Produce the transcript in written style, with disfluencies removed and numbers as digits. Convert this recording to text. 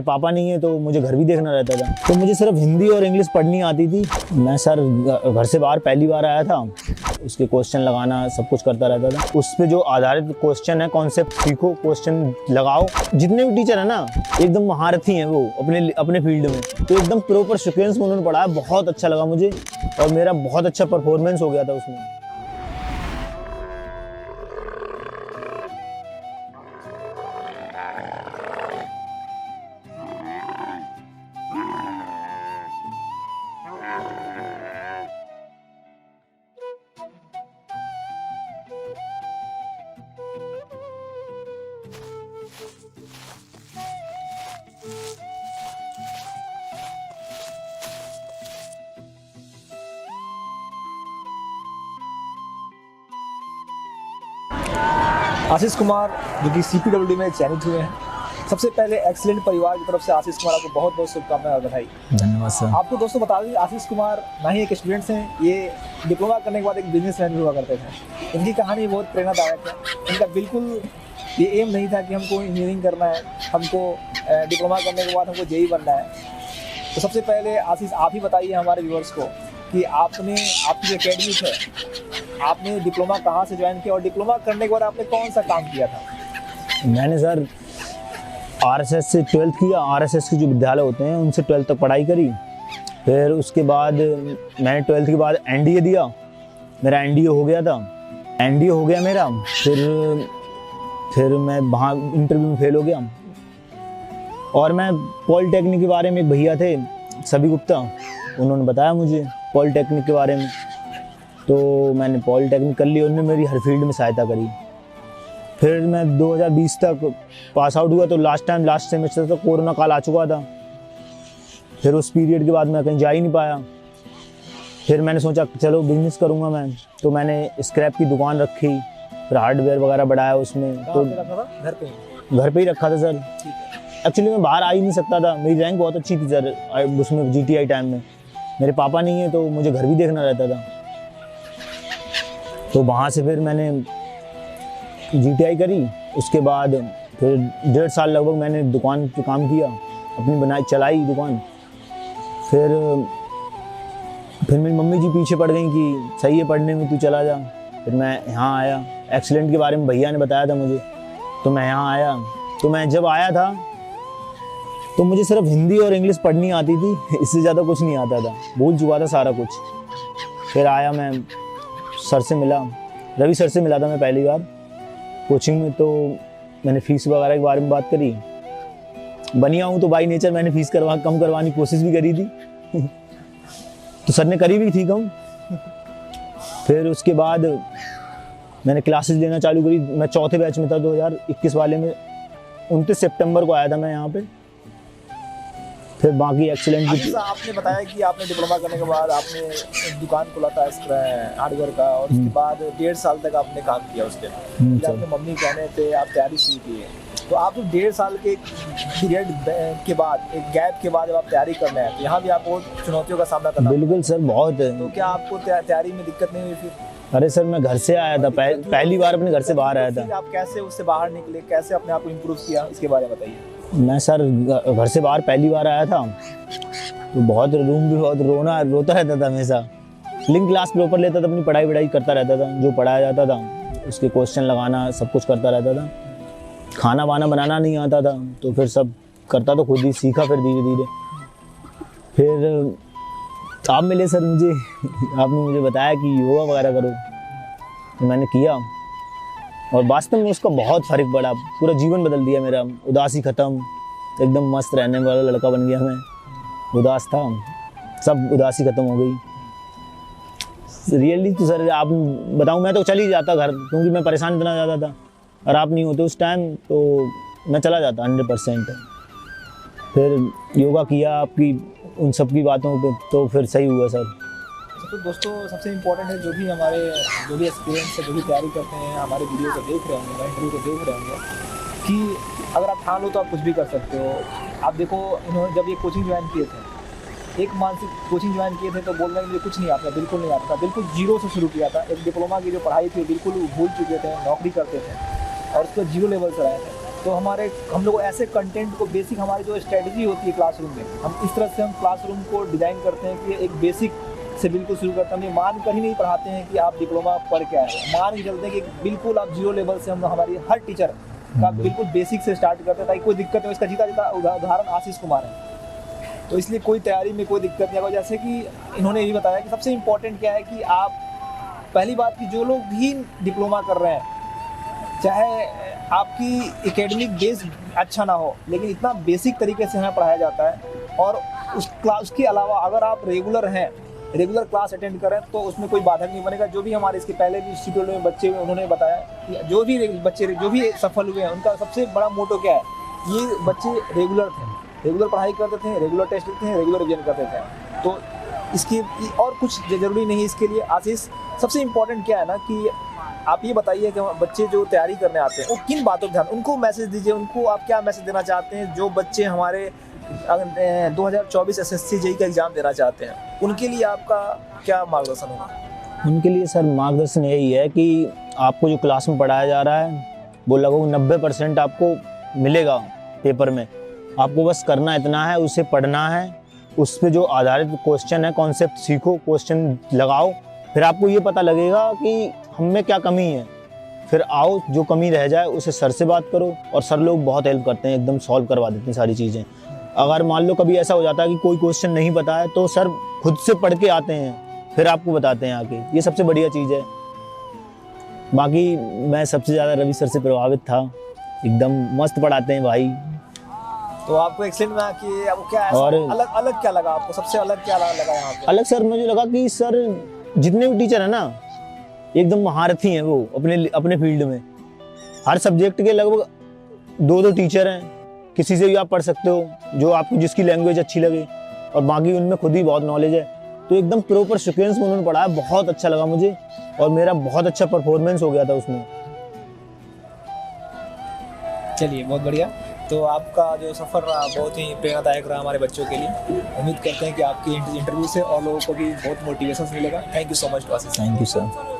मेरे पापा नहीं है तो मुझे घर भी देखना रहता था, तो मुझे सिर्फ हिंदी और इंग्लिश पढ़नी आती थी। मैं सर घर से बाहर पहली बार आया था, उसके क्वेश्चन लगाना सब कुछ करता रहता था। उस पे जो आधारित क्वेश्चन है, कॉन्सेप्ट सीखो, क्वेश्चन लगाओ। जितने भी टीचर है ना एकदम महारथी हैं वो अपने फील्ड में, तो एकदम प्रॉपर सीक्वेंस में उन्होंने पढ़ाया। बहुत अच्छा लगा मुझे और मेरा बहुत अच्छा परफॉर्मेंस हो गया था उसमें। आशीष कुमार जो कि CPWD में चयनित हुए हैं, सबसे पहले एक्सीलेंट परिवार की तरफ से आशीष कुमार आपको बहुत बहुत शुभकामनाएं और बधाई। धन्यवाद सर। आपको दोस्तों बता दें, आशीष कुमार ना ही एक स्टूडेंट्स हैं, ये डिप्लोमा करने के बाद एक बिजनेसमैन भी हुआ करते थे। इनकी कहानी बहुत प्रेरणादायक है। इनका बिल्कुल ये एम नहीं था कि हमको इंजीनियरिंग करना है, हमको डिप्लोमा करने के बाद हमको JEE बनना है। तो सबसे पहले आशीष आप ही बताइए हमारे व्यूअर्स को कि आपकी जो एकेडमिक है, आपने डिप्लोमा कहाँ से ज्वाइन किया और डिप्लोमा करने के बाद आपने कौन सा काम किया था? मैंने सर RSS से 12th किया। RSS के जो विद्यालय होते हैं उनसे 12th तक पढ़ाई करी। फिर उसके बाद मैंने 12th के बाद NDA दिया। मेरा NDA हो गया था, NDA हो गया मेरा। फिर मैं वहाँ इंटरव्यू में फेल हो गया और मैं पॉलिटेक्निक के बारे में, एक भैया थे सभी गुप्ता, उन्होंने बताया मुझे पॉलिटेक्निक के बारे में, तो मैंने पॉलिटेक्निक कर लिया। उन्होंने मेरी हर फील्ड में सहायता करी। फिर मैं 2020 तक पास आउट हुआ, तो लास्ट सेमेस्टर तक कोरोना काल आ चुका था। फिर उस पीरियड के बाद मैं कहीं जा ही नहीं पाया। फिर मैंने सोचा चलो बिजनेस करूँगा मैं, तो मैंने स्क्रैप की दुकान रखी, फिर हार्डवेयर वगैरह बढ़ाया उसमें। तो घर पे ही रखा था सर। एक्चुअली मैं बाहर आ ही नहीं सकता था, मेरी रैंक बहुत अच्छी थी सर उसमें GTI टाइम में। मेरे पापा नहीं है तो मुझे घर भी देखना रहता था, तो वहाँ से फिर मैंने GTI करी। उसके बाद फिर 1.5 साल लगभग मैंने दुकान पे काम किया, अपनी चलाई दुकान। फिर मेरी मम्मी जी पीछे पड़ गई कि सही है पढ़ने में, तू चला जा। फिर मैं यहाँ आया। एक्सीलेंट के बारे में भैया ने बताया था मुझे, तो मैं यहाँ आया। तो मैं जब आया था तो मुझे सिर्फ हिंदी और इंग्लिश पढ़नी आती थी, इससे ज़्यादा कुछ नहीं आता था, भूल चुका था सारा कुछ। फिर आया, मैं सर से मिला, रवि सर से मिला था मैं पहली बार कोचिंग में। तो मैंने फीस वगैरह के बारे में बात करी। बनिया हूँ तो बाई नेचर मैंने फीस कम करवाने की कोशिश भी करी थी तो सर ने करी भी थी कम। फिर उसके बाद मैंने क्लासेस लेना चालू करी। मैं चौथे बैच में था 2021 वाले में। 29 सितंबर को आया था मैं यहाँ पे। फिर बाकी एक्सीलेंट की। आपने बताया कि आपने डिप्लोमा करने के बाद आपने दुकान खोला था हार्डवेयर का, और उसके बाद 1.5 साल तक आपने काम किया उसके। आपने मम्मी कहने पे आप तैयारी शुरू की है, तो आप 1.5 साल के पीरियड के बाद, एक गैप के बाद जब आप तैयारी करने हैं, तो यहाँ भी आपको चुनौतियों का सामना करना? बिल्कुल सर, बहुत है। तो क्या आपको तैयारी में दिक्कत नहीं हुई फिर? अरे सर, मैं घर से आया था, पहली बार अपने घर से बाहर आया था। आप कैसे उससे बाहर निकले, कैसे अपने आप को इम्प्रूव किया, इसके बारे में बताइए। मैं सर घर से बाहर पहली बार आया था, तो बहुत रोता रहता था हमेशा। लिंक क्लास प्रॉपर लेता था, अपनी पढ़ाई करता रहता था, जो पढ़ाया जाता था उसके क्वेश्चन लगाना सब कुछ करता रहता था। खाना वाना बनाना नहीं आता था, तो फिर सब करता तो खुद ही सीखा। फिर धीरे धीरे फिर आप मिले सर मुझे, आपने मुझे बताया कि योगा वगैरह करो, तो मैंने किया और वास्तव में उसका बहुत फर्क पड़ा। पूरा जीवन बदल दिया मेरा। उदासी ख़त्म, एकदम मस्त रहने वाला लड़का बन गया मैं। उदास था, सब उदासी ख़त्म हो गई। रियली तो सर आप बताऊं, मैं तो चल ही जाता घर, क्योंकि मैं परेशान इतना ज़्यादा था। और आप नहीं होते उस टाइम तो मैं चला जाता 100%। फिर योगा किया आपकी उन सब की बातों पे, तो फिर सही हुआ सर। तो दोस्तों, सबसे इम्पोर्टेंट है जो भी एक्सपीरियंस है, जो भी तैयारी करते हैं, हमारे वीडियो को देख रहे होंगे, इंटरव्यू को देख रहे होंगे, कि अगर आप ठान लो तो आप कुछ भी कर सकते हो। आप देखो, इन्होंने जब ये कोचिंग ज्वाइन किए थे, 1 मानसिक कोचिंग ज्वाइन किए थे, तो बोल रहे हैं मुझे कुछ नहीं आता, बिल्कुल नहीं आता, बिल्कुल जीरो से शुरू किया था। एक डिप्लोमा की जो पढ़ाई थी बिल्कुल भूल चुके थे, नौकरी करते थे और उसको जीरो लेवल से आए थे। तो हम लोग ऐसे कंटेंट को बेसिक हमारी जो स्ट्रेटजी होती है क्लासरूम में, हम इस तरह से हम क्लासरूम को डिज़ाइन करते हैं कि एक बेसिक से बिल्कुल शुरू करते हैं। हम ये मान कर ही नहीं पढ़ाते हैं कि आप डिप्लोमा पढ़ के आए, मान के चलते हैं कि बिल्कुल आप जीरो लेवल से हम हमारी हर टीचर का बिल्कुल बेसिक से स्टार्ट करते हैं ताकि कोई दिक्कत हो। इसका जीता जीता उदाहरण आशीष कुमार है। तो इसलिए कोई तैयारी में कोई दिक्कत नहीं आएगा। जैसे कि इन्होंने ये बताया कि सबसे इम्पोर्टेंट क्या है कि आप पहली बात कि जो लोग भी डिप्लोमा कर रहे हैं, चाहे आपकी एकेडमिक बेस अच्छा ना हो, लेकिन इतना बेसिक तरीके से हमें पढ़ाया जाता है। और उसके अलावा अगर आप रेगुलर क्लास अटेंड करें तो उसमें कोई बाधक नहीं बनेगा। जो भी हमारे इसके पहले भी इंस्टीट्यूट में बच्चे हुए उन्होंने बताया कि जो भी बच्चे जो भी सफल हुए हैं उनका सबसे बड़ा मोटो क्या है, ये बच्चे रेगुलर पढ़ाई करते थे, रेगुलर टेस्ट देते थे, रेगुलर रिवीजन करते थे। तो इसकी और कुछ ज़रूरी नहीं इसके लिए। आशीष, सबसे इम्पोर्टेंट क्या है ना कि आप ये बताइए कि बच्चे जो तैयारी करने आते हैं वो किन बातों पर ध्यान, उनको मैसेज दीजिए, उनको आप क्या मैसेज देना चाहते हैं जो बच्चे हमारे 2024 SSC JEE का एग्ज़ाम देना चाहते हैं, उनके लिए आपका क्या मार्गदर्शन होगा? उनके लिए सर मार्गदर्शन यही है कि आपको जो क्लास में पढ़ाया जा रहा है वो लगभग 90% आपको मिलेगा पेपर में। आपको बस करना इतना है, उसे पढ़ना है, उस पर जो आधारित क्वेश्चन है, कॉन्सेप्ट सीखो, क्वेश्चन लगाओ, फिर आपको ये पता लगेगा कि हम में क्या कमी है। फिर आओ, जो कमी रह जाए उसे सर से बात करो, और सर लोग बहुत हेल्प करते हैं, एकदम सॉल्व करवा देते हैं सारी चीज़ें। अगर मान लो कभी ऐसा हो जाता है कि कोई क्वेश्चन नहीं पता है तो सर खुद से पढ़ के आते हैं, फिर आपको बताते हैं आके। ये सबसे बढ़िया चीज़ है। बाकी मैं सबसे ज़्यादा रवि सर से प्रभावित था, एकदम मस्त पढ़ाते हैं भाई। तो आपको एक्सेलेंट में कि आपको क्या है और अलग क्या लगा आपको, सबसे अलग क्या लगा यहाँ पे? अलग सर मुझे लगा कि सर जितने भी टीचर है ना एकदम महारथी हैं वो अपने फील्ड में। हर सब्जेक्ट के लगभग 2 टीचर हैं, किसी से भी आप पढ़ सकते हो जो आपको जिसकी लैंग्वेज अच्छी लगे, और बाकी उनमें खुद ही बहुत नॉलेज है। तो एकदम प्रॉपर सीक्वेंस में उन्होंने पढ़ाया, बहुत अच्छा लगा मुझे, और मेरा बहुत अच्छा परफॉर्मेंस हो गया था उसमें। चलिए, बहुत बढ़िया। तो आपका जो सफ़र रहा बहुत ही प्रेरणादायक रहा हमारे बच्चों के लिए। उम्मीद करते हैं कि आपकी इंटरव्यू से और लोगों को भी बहुत मोटिवेशन मिलेगा। Thank you so much to Ashish. Thank you sir.